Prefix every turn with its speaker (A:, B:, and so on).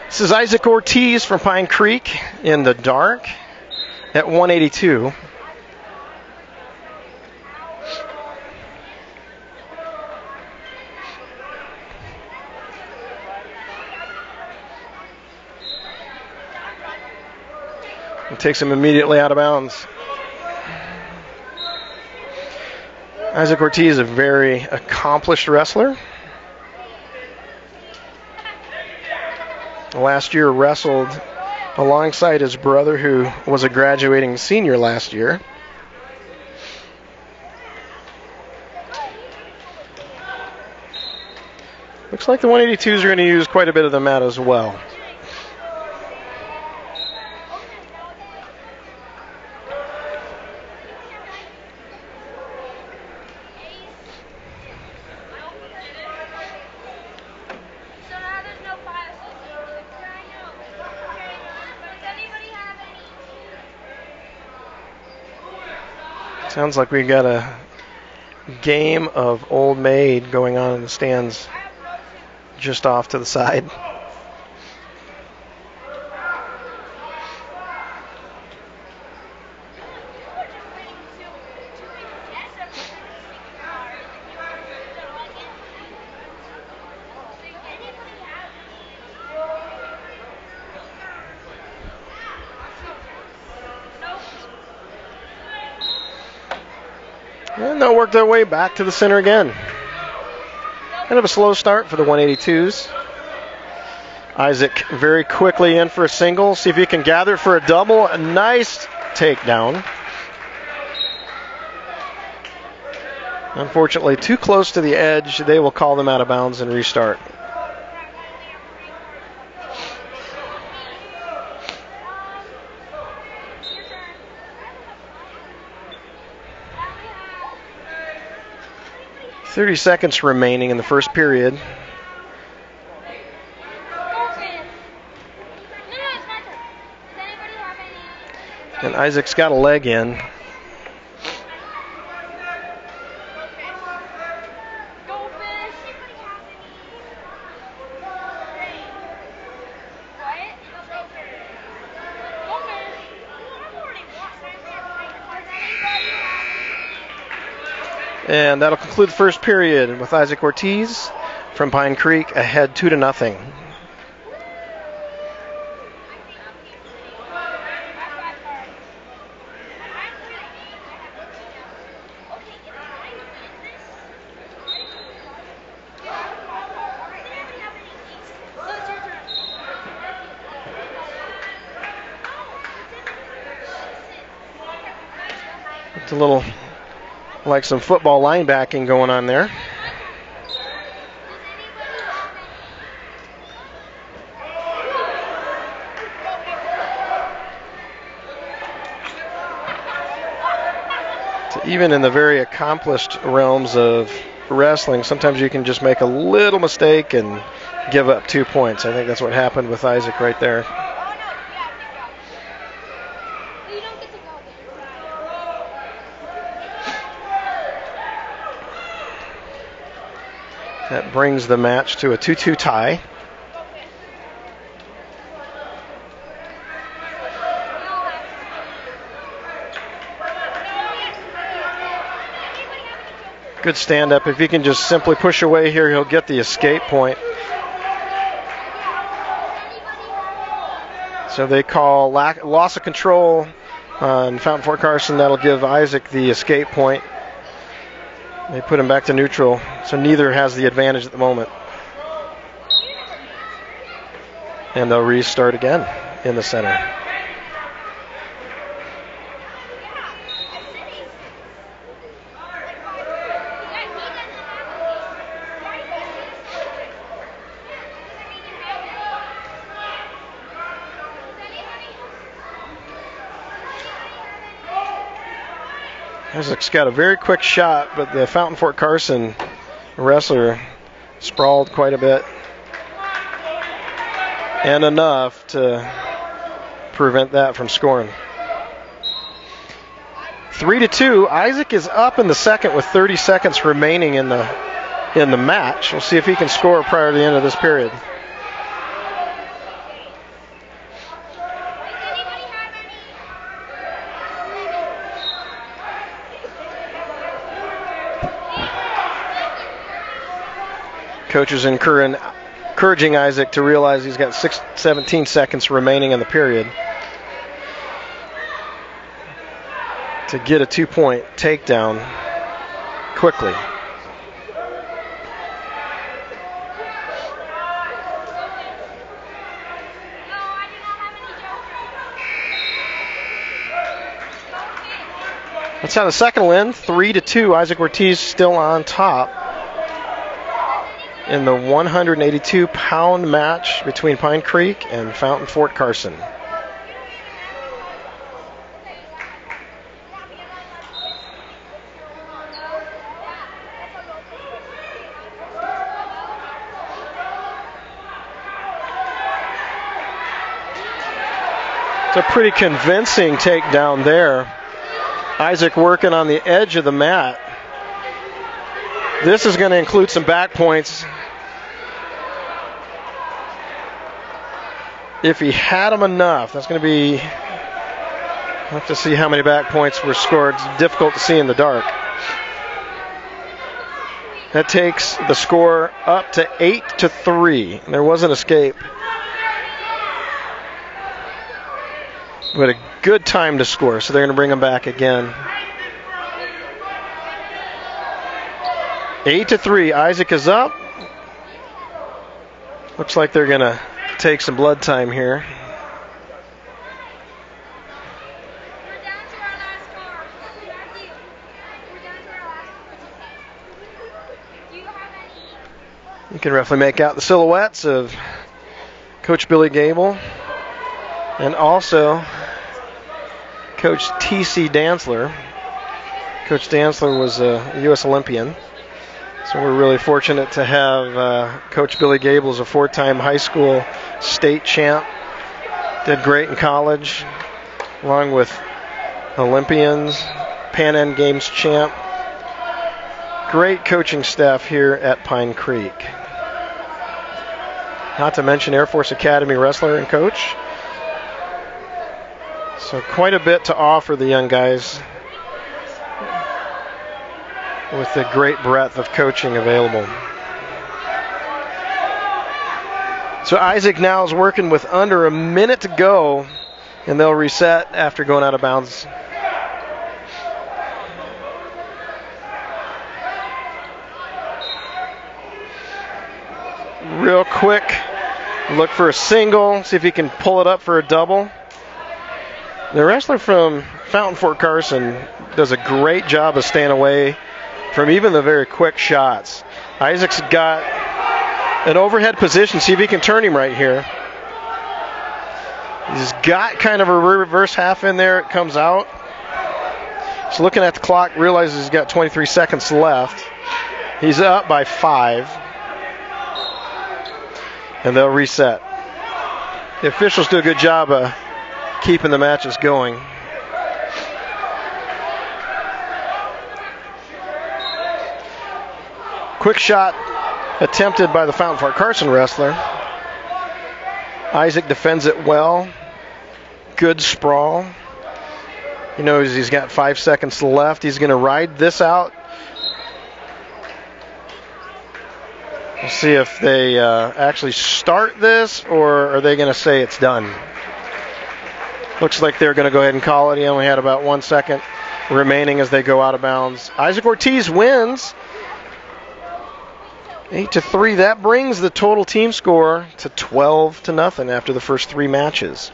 A: This is Isaac Ortiz from Pine Creek in the dark at 182. It takes him immediately out of bounds. Isaac Ortiz is a very accomplished wrestler. Last year wrestled alongside his brother, who was a graduating senior last year. Looks like the 182s are going to use quite a bit of the mat as well. Sounds like we got a game of Old Maid going on in the stands just off to the side. And they'll work their way back to the center again. Kind of a slow start for the 182s. Isaac very quickly in for a single. See if he can gather for a double. A nice takedown. Unfortunately, too close to the edge. They will call them out of bounds and restart. .30 seconds remaining in the first period. And Isaac's got a leg in. And that'll conclude the first period with Isaac Ortiz from Pine Creek ahead 2-0. It's a little like some football linebacking going on there. So even in the very accomplished realms of wrestling, sometimes you can just make a little mistake and give up 2 points. I think that's what happened with Isaac right there. That brings the match to a 2-2 tie. Good stand up. If he can just simply push away here, he'll get the escape point. So they call loss of control on Fountain Fort Carson. That'll give Isaac the escape point. They put him back to neutral, so neither has the advantage at the moment. And they'll restart again in the center. Isaac's got a very quick shot, but the Fountain Fort Carson wrestler sprawled quite a bit. And enough to prevent that from scoring. 3-2. Isaac is up in the second with 30 seconds remaining in the match. We'll see if he can score prior to the end of this period. Coach is encouraging Isaac to realize he's got 17 seconds remaining in the period to get a 2-point takedown quickly. That's how the second will end, 3-2. Isaac Ortiz still on top in the 182-pound match between Pine Creek and Fountain Fort Carson. It's a pretty convincing takedown there. Isaac working on the edge of the mat. This is going to include some back points. If he had them enough, that's going to be, we'll have to see how many back points were scored. It's difficult to see in the dark. That takes the score up to 8-3. There was an escape. But a good time to score, so they're going to bring him back again. 8-3. Isaac is up. Looks like they're going to take some blood time here. You can roughly make out the silhouettes of Coach Billy Gable and also Coach T.C. Dantzler. Coach Dantzler was a U.S. Olympian, so we're really fortunate to have Coach Billy Gable as a 4-time high school state champ. Did great in college, along with Olympians, Pan Am Games champ. Great coaching staff here at Pine Creek. Not to mention Air Force Academy wrestler and coach. So quite a bit to offer the young guys with the great breadth of coaching available. So Isaac now is working with under a minute to go, and they'll reset after going out of bounds. Real quick, look for a single, see if he can pull it up for a double. The wrestler from Fountain Fort Carson does a great job of staying away from even the very quick shots. Isaac's got an overhead position. See if he can turn him right here. He's got kind of a reverse half in there. It comes out. So looking at the clock, realizes he's got 23 seconds left. He's up by 5. And they'll reset. The officials do a good job of keeping the matches going. Quick shot attempted by the Fountain Fort Carson wrestler. Isaac defends it well. Good sprawl. He knows he's got 5 seconds left. He's going to ride this out. We'll see if they actually start this, or are they going to say it's done. Looks like they're going to go ahead and call it. He only had about 1 second remaining as they go out of bounds. Isaac Ortiz wins 8-3. That brings the total team score to 12-0 after the first 3 matches.